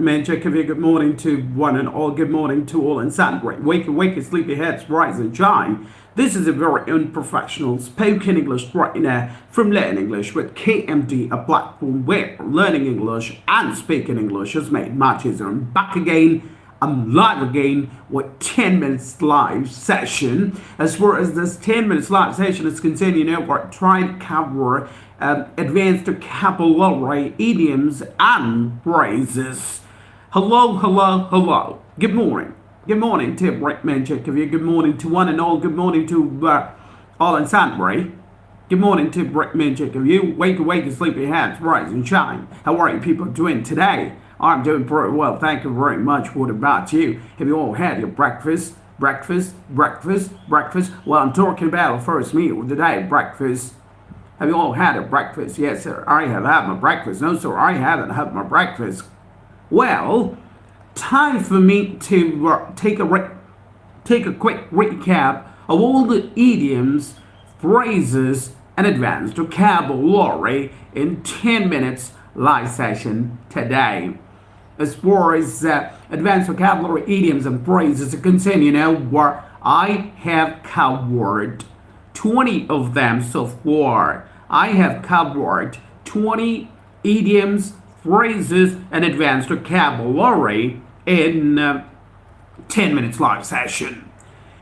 Man, Jacob here. Good morning to one and all. Good morning to all and Sunday. Wake, sleepy heads, rise and shine. This is a very unprofessional spoken English right now from Learn English with KMD, a platform where learning English and speaking English is made much easier. I'm back again. I'm live again with 10 minutes live session. As far as this 10 minutes live session is concerned, we're trying to cover advanced vocabulary, idioms, and phrases. Hello. Good morning. Good morning to Brickman Jacob. Good morning to one and all. Good morning to all in Sandbury. Good morning to Brickman Jacob. Wake, sleepy heads, rise and shine. How are you people doing today? I'm doing pretty well. Thank you very much. What about you? Have you all had your breakfast? Breakfast? Well, I'm talking about the first meal of the day, breakfast. Have you all had a breakfast? Yes, sir. I have had my breakfast. No, sir, I haven't had my breakfast. Well, time for me to take a quick recap of all the idioms, phrases, and advanced vocabulary in 10 minutes live session today. As far as advanced vocabulary, idioms, and phrases are concerned, where I have covered 20 of them so far. I have covered 20 idioms, phrases, and advanced vocabulary in 10 minutes live session.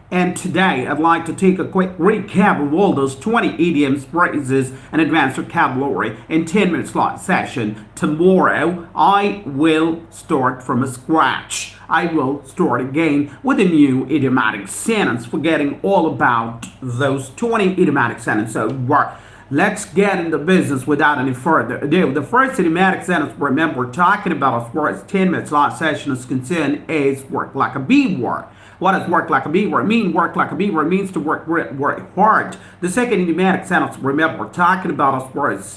And today I'd like to take a quick recap of all those 20 idioms, phrases, and advanced vocabulary in 10 minutes live session. Tomorrow I will start from scratch. I will start again with a new idiomatic sentence, forgetting all about those 20 idiomatic sentences. So let's get into business without any further ado. The first idiomatic sentence, remember, we're talking about as far as 10 minutes live session is concerned is work like a beaver. What does work like a beaver mean? Work like a beaver means to work very hard. The second idiomatic sentence, remember, we're talking about as far as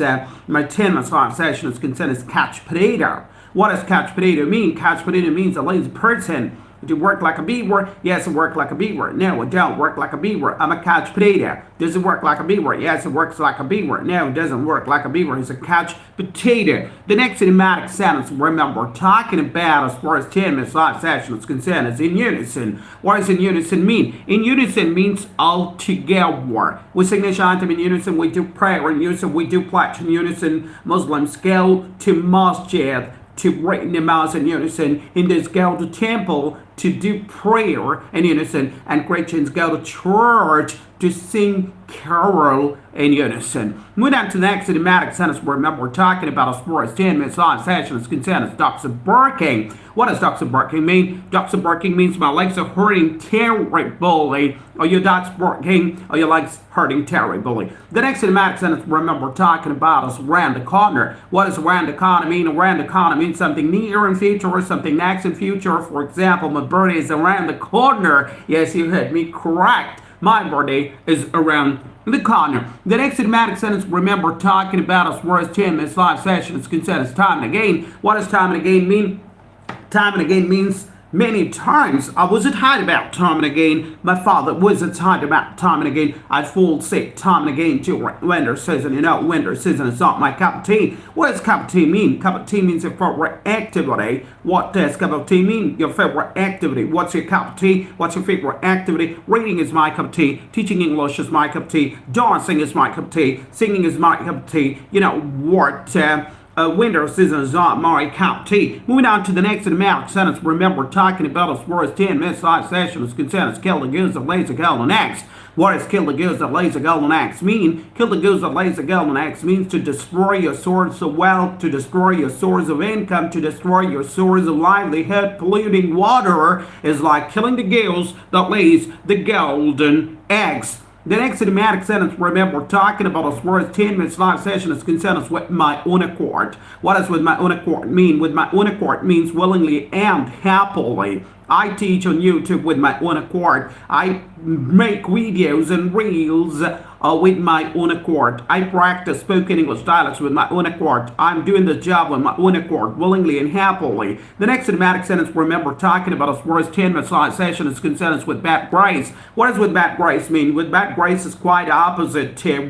my 10 minutes live session is concerned is catch potato. What does catch potato mean? Catch potato means a lazy person. Do you work like a beaver? Yes, I work like a beaver. No, I don't work like a beaver. I'm a catch potato. Does it work like a beaver? Yes, it works like a beaver. No, it doesn't work like a beaver. It's a catch potato. The next idiomatic sentence, remember, we're talking about as far as 10 minutes live session is concerned is in unison. What does in unison mean? In unison means all together. We sing the anthem in unison. We do prayer in unison. We do pledge in unison. Muslims go to masjid to read namaz in unison. Hindus go to temple to do prayer in unison, and Christians go to church to sing carol in unison. Moving on to the next idiomatic sentence, remember we're talking about as far as 10 minutes live session is concerned is dogs are barking. What does dogs are barking mean? Dogs are barking means my legs are hurting terribly, or your dog's barking, or your legs hurting terribly. The next idiomatic sentence, remember we're talking about is around the corner. What does around the corner mean? Around the corner means something near in future or something next in future. For example, my birthday is around the corner. Yes, you heard me correct. My birthday is around the corner. The next idiomatic sentence, remember, talking about as far as 10 minutes live session is concerned is time and again. What does time and again mean? Time and again means many times. I wasn't hard about time and again. My father wasn't hard about time and again. I fall sick time and again during winter season. Winter season is not my cup of tea. What does cup of tea mean? Cup of tea means your favorite activity. What does cup of tea mean? Your favorite activity. What's your cup of tea? What's your favorite activity? Reading is my cup of tea. Teaching English is my cup of tea. Dancing is my cup of tea. Singing is my cup of tea. Winter season is not my cup of tea. Moving on to the next idiomatic sentence, remember we're talking about as far as 10 minutes live session is concerned is kill the goose that lays a golden eggs. What does kill the goose that lays a golden eggs mean? Kill the goose that lays a golden eggs means to destroy your source of wealth, to destroy your source of income, to destroy your source of livelihood. Polluting water is like killing the goose that lays the golden eggs. The next idiomatic sentence, remember, we're talking about as far as 10 minutes live session is concerned is with my own accord. What does with my own accord mean? With my own accord means willingly and happily. I teach on YouTube with my own accord. I make videos and reels with my own accord. I practice spoken English dialects with my own accord. I'm doing the job with my own accord, willingly and happily. The next idiomatic sentence, remember, talking about as far as 10 minutes long session is concerned, is with bad grace. What does with bad grace mean? With bad grace is quite opposite to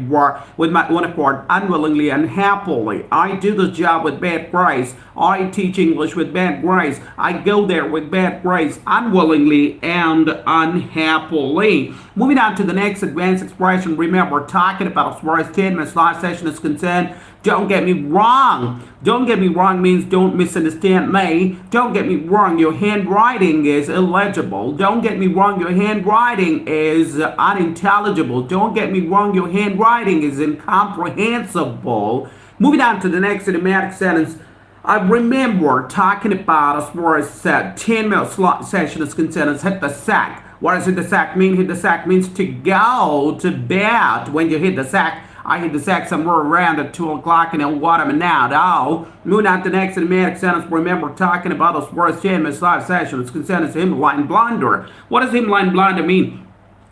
with my own accord, unwillingly and happily. I do the job with bad grace. I teach English with bad grace. I go there with bad grace, unwillingly and unhappily. Moving on to the next advanced expression, remember, talking about as far as 10 minutes live session is concerned, don't get me wrong. Don't get me wrong means don't misunderstand me. Don't get me wrong, your handwriting is illegible. Don't get me wrong, your handwriting is unintelligible. Don't get me wrong, your handwriting is incomprehensible. Moving on to the next idiomatic sentence, I remember talking about as far as 10 minutes slot session is concerned, is hit the sack. What does hit the sack mean? Hit the sack means to go to bed. When you hit the sack, I hit the sack somewhere around at 2 o'clock and then what am I now? Oh, moving on to the next idiomatic sentence, remember talking about as far as 10 minutes live session is concerned, is himline blunder. What does himline blunder mean?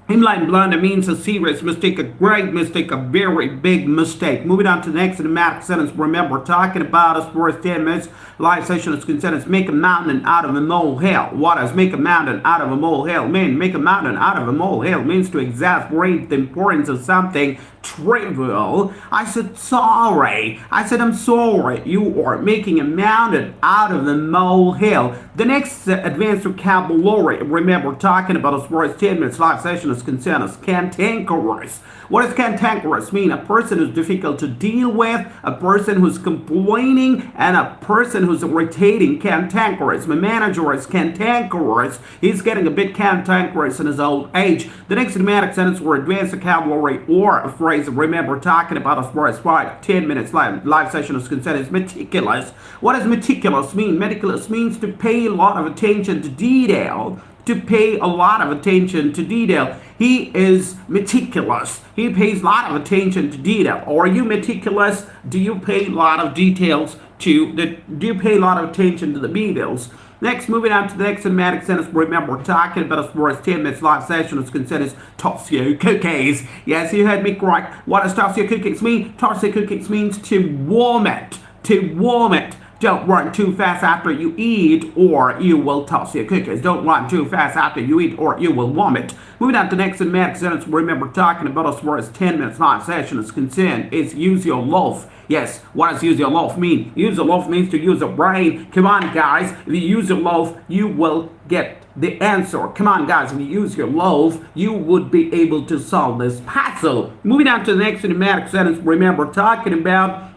Himline blunder means a serious mistake, a great mistake, a very big mistake. Moving on to the next idiomatic sentence, remember, talking about as far as 10 minutes live session is concerned, is make a mountain out of a molehill. What does make a mountain out of a molehill mean? Make a mountain out of a molehill means to exaggerate the importance of something trivial. I said sorry. I said I'm sorry. You are making a mountain out of the molehill. The next advanced vocabulary, remember, talking about as far as 10 minutes live session is concerned, is cantankerous. What does cantankerous mean? A person who's difficult to deal with, a person who's complaining, and a person who's irritating. Cantankerous. My manager is cantankerous. He's getting a bit cantankerous in his old age. The next idiomatic sentence or advanced vocabulary or a phrase, remember, talking about as far as 10 minutes live session is concerned, is meticulous. What does meticulous mean? Meticulous means to pay a lot of attention to detail. To pay a lot of attention to detail. He is meticulous. He pays a lot of attention to detail. Are you meticulous? Do you pay a lot of details to the? Do you pay a lot of attention to the details? Next, moving on to the next idiomatic sentence, remember, talking about as far as 10 minutes live session is concerned, is toss your cookies. Yes, you heard me correct. What does toss your cookies mean? Toss your cookies means to warm it. To warm it. Don't run too fast after you eat or you will toss your cookies. Don't run too fast after you eat or you will vomit. Moving on to the next idiomatic sentence, remember, talking about as far as 10 minutes live session is concerned, is use your loaf. Yes, what does use your loaf mean? Use your loaf means to use your brain. Come on, guys. If you use your loaf, you will get the answer. Come on, guys. If you use your loaf, you would be able to solve this puzzle. Moving on to the next idiomatic sentence, remember, talking about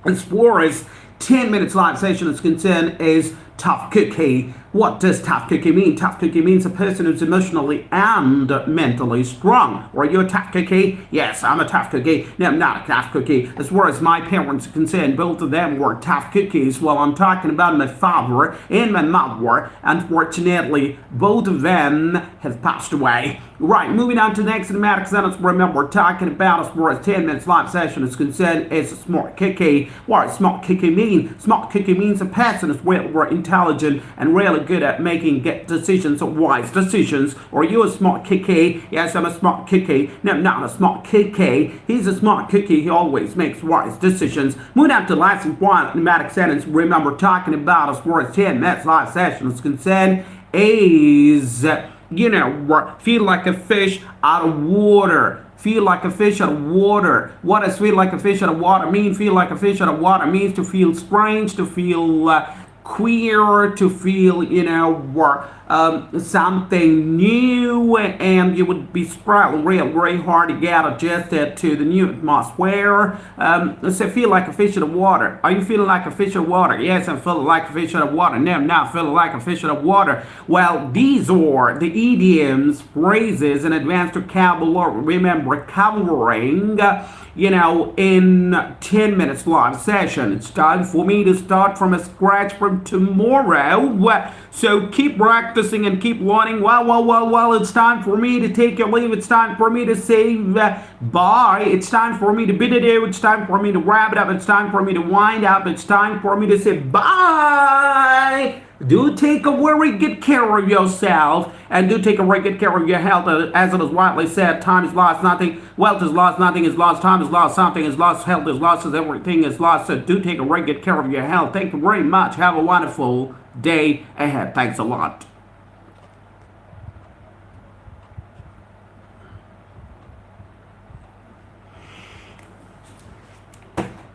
as far as 10 minutes live session is concerned, is tough cookie. What does tough cookie mean? Tough cookie means a person who's emotionally and mentally strong. Are you a tough cookie? Yes, I'm a tough cookie. No, I'm not a tough cookie. As far as my parents are concerned, both of them were tough cookies. Well, I'm talking about my father and my mother. Unfortunately, both of them have passed away. Right, moving on to the next idiomatic sentence, remember, talking about as far as 10 minutes live session is concerned, is a smart cookie. What does smart cookie mean? Smart cookie means a person is really intelligent and really good at making decisions or wise decisions. Are you a smart cookie? Yes, I'm a smart cookie. No, I'm not a smart cookie. He's a smart cookie. He always makes wise decisions. Moving on to the last one idiomatic sentence, remember, talking about as far as 10 minutes live session is concerned, is, feel like a fish out of water. Feel like a fish out of water. What does feel like a fish out of water mean? Feel like a fish out of water means to feel strange, to feel queer, to feel, something new, and you would be struggling very hard to get adjusted to the new atmosphere. So feel like a fish out of water. Are you feeling like a fish out of water? Yes, I'm feeling like a fish out of water. No, I'm not feeling like a fish out of water. Well, these are the idioms, phrases, and advanced vocabulary. Remember, covering in 10 minutes live session. It's time for me to start from scratch from tomorrow. So keep practicing and keep learning. Well, it's time for me to take your leave. It's time for me to say bye. It's time for me to bid adieu. It's time for me to wrap it up. It's time for me to wind up. It's time for me to say bye. Do take a very good care of yourself, and do take a very good care of your health. As it is widely said, time is lost, nothing, wealth is lost, nothing is lost, time is lost, something is lost, health is lost, everything is lost. So do take a very good care of your health. Thank you very much. Have a wonderful day ahead. Thanks a lot.